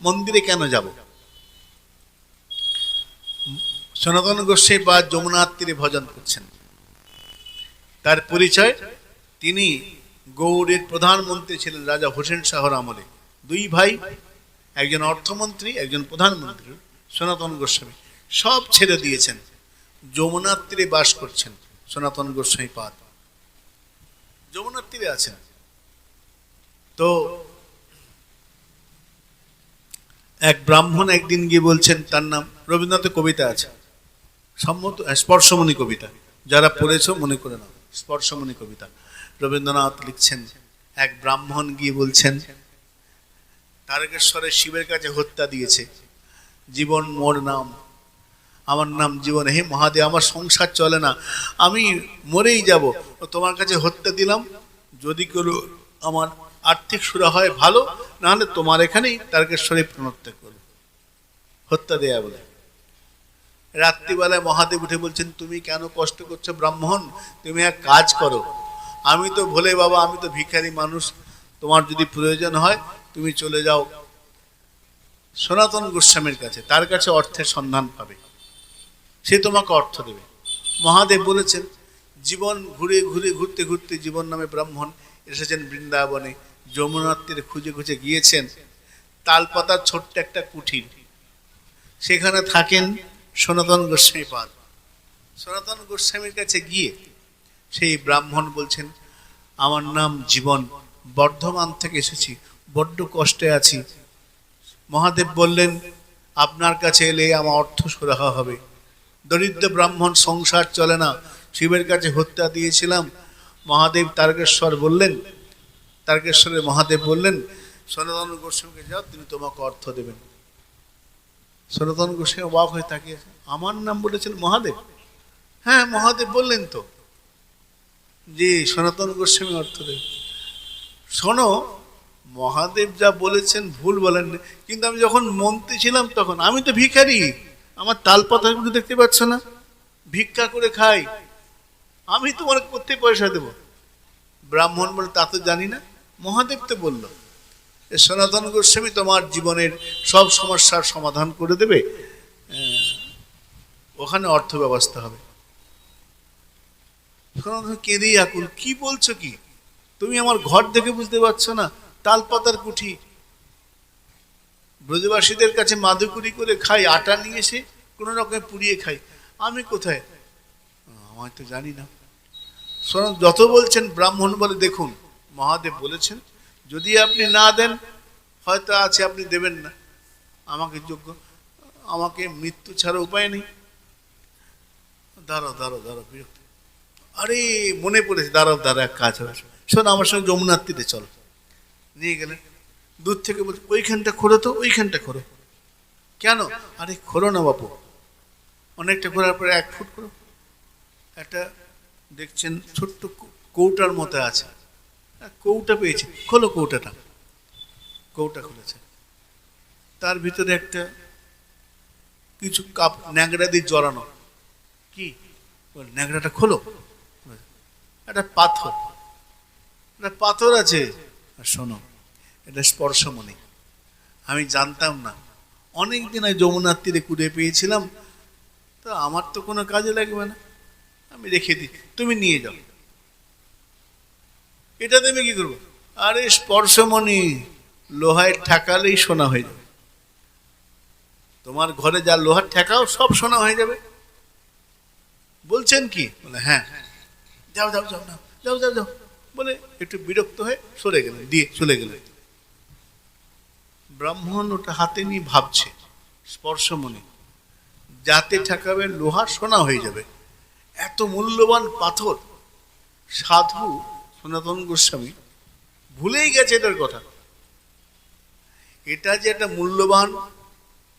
মন্দিরে কেন যাব? সনাতন গোস্বামী বা যমুনার তীরে ভজন করছেন। তার পরিচয়, তিনি গৌড়ের প্রধানমন্ত্রী ছিলেন রাজা হোসেন শাহর আমলে। দুই ভাই, একজন অর্থমন্ত্রী, একজন প্রধানমন্ত্রী। সনাতন গোস্বামী সব ছেড়ে দিয়েছেন, যমুনার তীরে বাস করছেন। সনাতন গোস্বামী পাদ যমুনার তীরে আছেন। তো এক ব্রাহ্মণ একদিন গিয়ে বলছেন, তার নাম, রবীন্দ্রনাথের কবিতা আছে সম্মত, স্পর্শমণি কবিতা, যারা পড়েছো মনে করে নাও, স্পর্শমণি কবিতা। রবীন্দ্রনাথ লিখছেন, এক ব্রাহ্মণ গিয়ে বলছেন, তারকেশ্বরের শিবের কাছে হত্যা দিয়েছে, জীবন মোর নাম, আমার নাম জীবন, হে মহাদেব আমার সংসার চলে না, আমি মরেই যাব, তোমার কাছে হত্যা দিলাম, যদি কোনো আমার আর্থিক সুরা হয় ভালো, না হলে তোমার এখানেই তারকেশ্বরে প্রাণত্যাগ করো। হত্যা দেয়া বলে। রাত্রিবেলায় মহাদেব উঠে বলছেন, তুমি কেন কষ্ট করছো ব্রাহ্মণ, তুমি এক কাজ করো, আমি তো ভোলে বাবা, আমি তো ভিখারি মানুষ, তোমার যদি প্রয়োজন হয় তুমি চলে যাও সনাতন গোস্বামীর কাছে, তার কাছে অর্থের সন্ধান পাবে, সে তোমাকে অর্থ দেবে। মহাদেব বলেছেন, জীবন ঘুরে ঘুরে ঘুরতে ঘুরতে জীবন নামে ব্রাহ্মণ এসেছেন বৃন্দাবনে, যমুনার তীরে খুঁজে খুঁজে গিয়েছেন তালপাতার ছোট্ট একটা কুঠির, সেখানে থাকেন সনাতন গোস্বামী পাদ। সনাতন গোস্বামীর কাছে গিয়ে সেই ব্রাহ্মণ বলছেন, আমার নাম জীবন, বর্ধমান থেকে এসেছি, বড্ড কষ্টে আছি। মহাদেব বললেন, আপনার কাছে এলে আমার অর্থ সুরাহা হবে। দরিদ্র ব্রাহ্মণ, সংসার চলে না, শিবের কাছে হত্যা দিয়েছিলাম। মহাদেব তারকেশ্বর বললেন, তারকেশ্বরের মহাদেব বললেন, সনাতন গোস্বামীকে যাও, তিনি তোমাকে অর্থ দেবেন। সনাতন গোস্বামী অবাক হয়ে তাকিয়েছে, আমার নাম বলেছেন মহাদেব? হ্যাঁ মহাদেব বললেন তো যে সনাতন গোস্বামী অর্থ দেবে। শোনো, মহাদেব যা বলেছেন ভুল বলেন, কিন্তু আমি যখন মন্ত্রী ছিলাম তখন আমি তো ভিখারি, আমার তালপাতাগুলো দেখতে পাচ্ছ না, ভিক্ষা করে খাই, আমি তোমার কোথায় পয়সা দেব? ব্রাহ্মণ বলে, তা তো জানি না, মহাদেব তো বলল সনাতন গোস্বামী তোমার জীবনের সব সমস্যার সমাধান করে দেবে, ওখানে অর্থ ব্যবস্থা হবে। কেঁদেই আকুল, কি বলছো কি, তুমি আমার ঘর দেখে বুঝতে পারছো না, তালপাতার কুঠি, ব্রজবাসীদের কাছে মাদুকুরি করে খাই, আটা নিয়ে এসে কোনো রকমে পুড়িয়ে খাই, আমি কোথায়? আমি তো জানি না। শোনো, যত বলছেন ব্রাহ্মণ বলে, দেখুন মহাদেব বলেছেন যদি আপনি না দেন, হয়তো আছে আপনি দেবেন না, আমাকে যোগ্য, আমাকে মৃত্যু ছাড়া উপায় নেই। দাঁড়াও দাঁড়াও দাঁড়াও, বিরক্ত, আরে মনে পড়েছে, দাঁড়াও দাঁড়াও, এক কাজ হবে, শোন আমার সঙ্গে যমুনার তীরে চল। নিয়ে গেলেন, দূর থেকে বলছে, ওইখানটা খোলো তো, ওইখানটা খোলো। কেন? আরে খোলো না বাপু, অনেকটা ঘোরার পরে 1 ফুট করো, একটা দেখছেন ছোট্ট কৌটার মতো আছে, কৌটা পেয়েছে, খোলো কৌটাটা। কৌটা খুলেছে, তার ভিতরে একটা কিছু কাপ ন্যাংরা দিয়ে জড়ানো। কি? ন্যাংরাটা খোলো, একটা পাথর, একটা পাথর আছে। শোনো, এটা স্পর্শমণি, আমি জানতাম না, অনেক দিন আগে যমুনার তীরে কুড়ে পেয়েছিলাম, তো আমার তো কোনো কাজে লাগবে না, আমি রেখে দিই, তুমি নিয়ে যাও। এটা তুমি কি করবো? আরে স্পর্শমণি, লোহায় ঠেকালেই সোনা হয়ে যাবে, তোমার ঘরে যা লোহার ঠেকাও সব সোনা হয়ে যাবে। বলছেন কি? বলে হ্যাঁ, যাও যাও যাও যাও যাও যাও বলে একটু বিরক্ত হয়ে সরে গেলেন, দিয়ে চলে গেলেন। ব্রাহ্মণ ওটা হাতে নিয়ে ভাবছে, স্পর্শমণি, যাতে ঠেকাবে লোহা সোনা হয়ে যাবে, এত মূল্যবান পাথর। সাধু সনাতন গোস্বামী ভুলেই গেছে এটার কথা, এটা যে একটা মূল্যবান,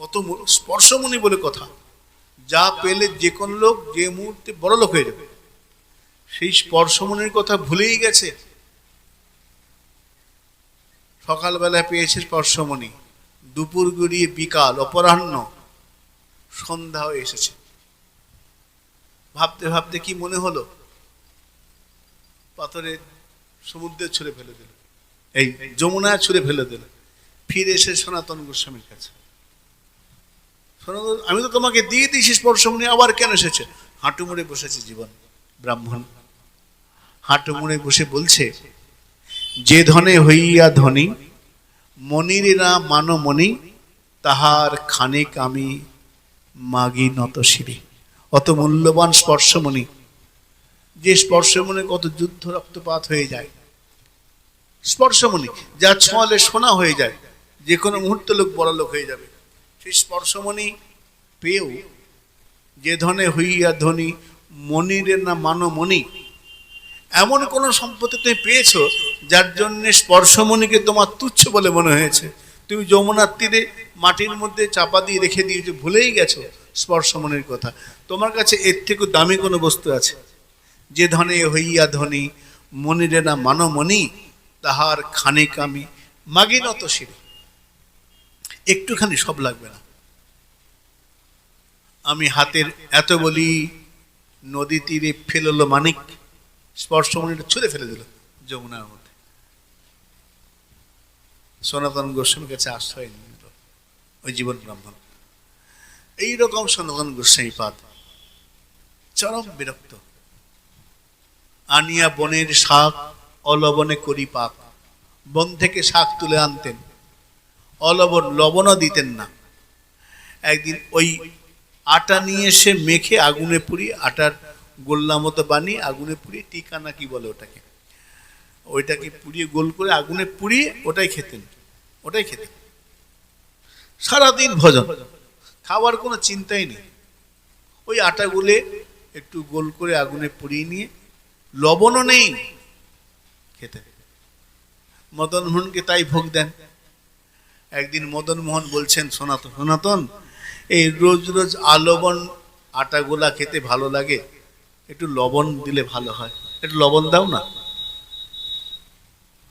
কত স্পর্শমণি বলে কথা, যা পেলে যে কোনো লোক যে মুহূর্তে বড় লোক হয়ে যাবে, সেই স্পর্শমণির কথা ভুলেই গেছে। সকালবেলা পেয়েছে স্পর্শমণি, দুপুর গড়িয়ে বিকাল, অপরাহ্ন, সন্ধ্যা হয়ে এসেছে। ভাবতে ভাবতে কি মনে হলো, পাথরে সমুদ্রে ছুঁড়ে ফেলে দিল, এই যমুনা ছুঁড়ে ফেলে দিল, ফিরে এসে সনাতন গোস্বামীর কাছে, সনাতন আমি তো তোমাকে দিয়ে দিয়েছি স্পর্শমণি, আবার কেন এসেছে? হাঁটু মুড়ে বসেছে জীবন ব্রাহ্মণ, হাঁটু মুড়ে বসে বলছে, যে ধনে হইয়া ধনী মনির না মানমণি, তাহার খানিক আমি মাগি নত শিরে। অত মূল্যবান স্পর্শমণি, যে স্পর্শমণি কত যুদ্ধ রক্তপাত হয়ে যায়, স্পর্শমণি যা ছোঁয়ালে সোনা হয়ে যায়, যে কোনো মুহূর্তে লোক বড় লোক হয়ে যাবে, সেই স্পর্শমণি পেয়েও যে ধনে হইয়া ধনী মনিরের না মানমণি, এমন কোন সম্পত্তি তুমি পেয়েছো যার জন্য স্পর্শমণিকে তোমার তুচ্ছ বলে মনে হয়েছে, তুমি যমুনার তীরে মাটির মধ্যে চাপা দিয়ে রেখে দিয়েছো, ভুলেই গেছো স্পর্শমণির কথা। তোমার কাছে এর থেকে দামি কোনো বস্তু আছে? যে ধনে হইয়া ধনী মনিরে না মানমণি, তাহার খানিক আমি মাগি নত শিরে। একটুখানি সব লাগবে না, আমি হাতের এত বলি নদী তীরে ফেললো মানিক, স্পর্শমণিটা ছুঁড়ে ফেলে দিল যমুনার মধ্যে। সনাতন গোস্বামীর কাছে আশ্রয় নিল ওই জীবন ব্রাহ্মণ। এইরকম সনাতন গোস্বামী পাদ চরম বিরক্ত। আনিয়া বনের শাক অলবনে করি পাক, বন থেকে শাক তুলে আনতেন, অলবন লবণও দিতেন না। একদিন ওই আটা নিয়ে এসে মেখে আগুনে পুড়িয়ে, আটার গোল্লা মতো বানিয়ে আগুনে পুড়িয়ে, টিকা না কি বলে ওটাকে, ওইটাকে পুড়িয়ে গোল করে আগুনে পুড়িয়ে ওটাই খেতেন, ওটাই খেতেন সারাদিন ভোজন, খাওয়ার কোনো চিন্তাই নেই। ওই আটা গুলে একটু গোল করে আগুনে পুড়িয়ে নিয়ে, লবণও নেই, খেতেন। মদন মোহনকে তাই ভোগ দেন। একদিন মদন মোহন বলছেন, সনাতন সনাতন এই রোজ রোজ আলবন আটা গোলা খেতে ভালো লাগে, একটু লবণ দিলে ভালো হয়, একটু লবণ দাও না।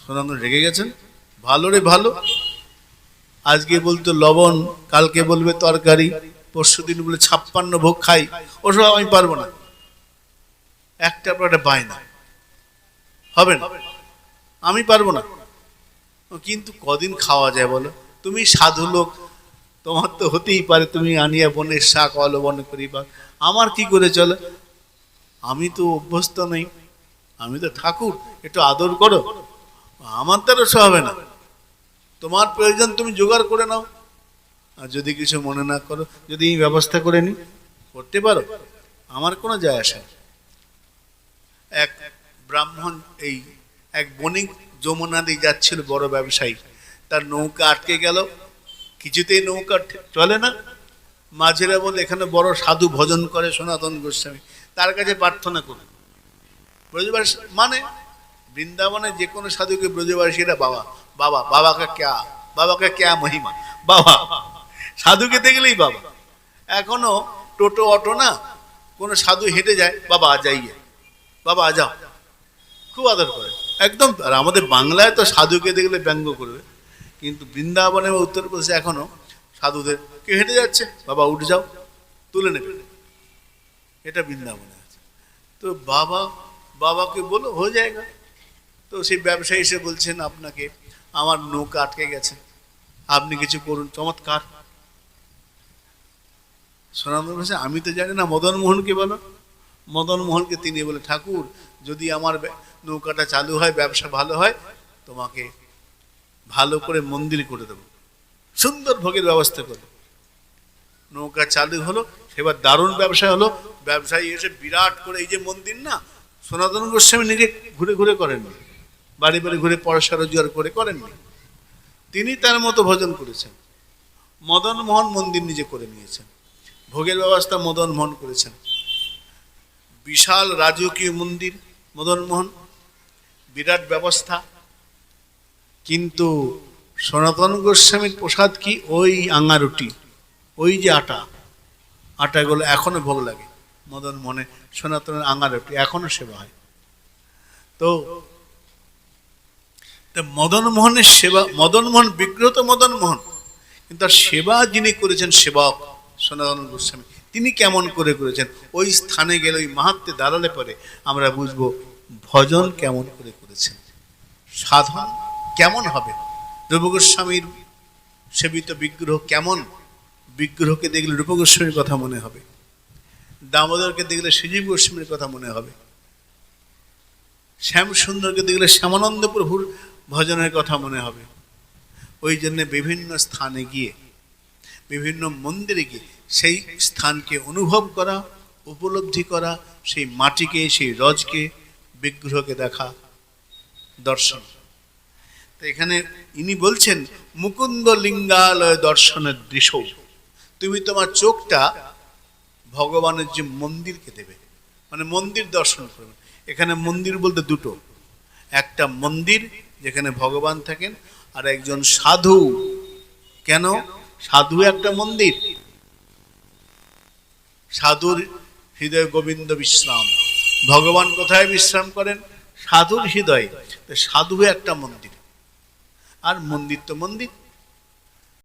সনাতন রেগে গেছেন, ভালো রে ভালো, আজকে বলতো লবণ, কালকে বলবে তরকারি, পরশু দিন বলে 56 ভোগ খাই, ওসব আমি পারবো না, একটা পর একটা বায়না, হবে না, আমি পারবো না। কিন্তু কদিন খাওয়া যায় বলো? তুমি সাধু লোক, তোমার তো হতেই পারে, তুমি আনিয়া বনের শাক অলবন করি পাক, আমার কি করে চলে? আমি তো অভ্যস্ত নেই, আমি তো ঠাকুর, একটু আদর করো, আমার দ্বারা সব হবে না, তোমার প্রয়োজন তুমি জোগাড় করে নাও, আর যদি কিছু মনে না করো, যদি এই ব্যবস্থা করে নি, করতে পারো, আমার কোনো যায় আসে না। এক ব্রাহ্মণ, এই এক বণিক যমুনা দিয়ে যাচ্ছিল, বড় ব্যবসায়ী, তার নৌকা আটকে গেল, কিছুতেই নৌকা চলে না। মাঝিরা বলে এখানে বড় সাধু ভজন করে সনাতন গোস্বামী, তার কাছে প্রার্থনা করুন। ব্রজবাসী মানে বৃন্দাবনে যে কোনো সাধুকে ব্রজবাসীরা বাবা বাবা, বাবাকে ক্যা মহিমা, বাবা, সাধুকে দেখলেই বাবা। এখনো টোটো অটো না, কোনো সাধু হেঁটে যায়, বাবা আ যাইয়ে, বাবা আ যাও, খুব আদর করে একদম। আর আমাদের বাংলায় তো সাধুকে দেখলে ব্যঙ্গ করবে, কিন্তু বৃন্দাবনে বা উত্তরপ্রদেশে এখনো সাধুদের কেউ হেঁটে যাচ্ছে, বাবা উঠে যাও, তুলে নেবে, এটা বৃন্দাবনে আছে। তো বাবাকে বলো হয়ে যায়গা। তো সেই ব্যবসায়ী এসে বলছেন, আপনাকে আমার নৌকা আটকে গেছে, আপনি কিছু করুন। চমৎকার। সনাতন বলছে, আমি তো জানি না, মদন মোহনকে বলো। মদন মোহনকে তিনি বলে, ঠাকুর যদি আমার নৌকাটা চালু হয়, ব্যবসা ভালো হয়, তোমাকে ভালো করে মন্দির করে দেবো, সুন্দর ভোগের ব্যবস্থা করে। নৌকা চালু হলো, সেবার দারুণ ব্যবসা হলো। ব্যবসায়ী এসে বিরাট করে, এই যে মন্দির না, সনাতন গোস্বামী নিজে ঘুরে ঘুরে করেননি, বাড়ি বাড়ি ঘুরে পয়সা রোজগার করে করেননি, তিনি তার মতো ভজন করেছেন। মদন মোহন মন্দির নিজে করে নিয়েছেন, ভোগের ব্যবস্থা মদন মোহন করেছেন, বিশাল রাজকীয় মন্দির মদন মোহন, বিরাট ব্যবস্থা। কিন্তু সনাতন গোস্বামীর প্রসাদ কি? ওই আঙা রুটি, ওই যে আটাগুলো এখনো ভোগ লাগে মদন মোহনে, সনাতনের আঙা রুটি এখনো সেবা হয়। তো মদন মোহনের সেবা, মদন মোহন বিগ্রহ তো মদন মোহন, কিন্তু তার সেবা যিনি করেছেন সেবক সনাতন গোস্বামী, তিনি কেমন করে করেছেন, ওই স্থানে গেলে, ওই মাহাত্ম্যে দাঁড়ালে পরে আমরা বুঝবো ভজন কেমন করে করেছেন, সাধন কেমন হবে। ধ্রুব গোস্বামীর সেবিত বিগ্রহ কেমন, বিগ্রহকে দেখলে রূপ গোস্বামীর কথা মনে হবে, দামোদরকে দেখলে শ্রীজীব গোস্বামীর কথা মনে হবে, শ্যাম সুন্দরকে দেখলে শ্যামানন্দ প্রভুর ভজনের কথা মনে হবে। ওই জন্য বিভিন্ন স্থানে গিয়ে, বিভিন্ন মন্দিরে গিয়ে সেই স্থানকে অনুভব করা, উপলব্ধি করা, সেই মাটিকে, সেই রজকে, বিগ্রহকে দেখা, দর্শন। তো এখানে ইনি বলছেন মুকুন্দ লিঙ্গালয় দর্শনের দৃশ্য, তুমি তোমার চোখটা ভগবানের যে মন্দিরকে দেবে, মানে মন্দির দর্শন করবে। এখানে মন্দির বলতে দুটো, একটা মন্দির যেখানে ভগবান থাকেন, আর একজন সাধু। কেন? সাধু একটা মন্দির, সাধুর হৃদয় গোবিন্দ বিশ্রাম। ভগবান কোথায় বিশ্রাম করেন? সাধুর হৃদয়ে। সাধু একটা মন্দির, আর মন্দির তো মন্দির।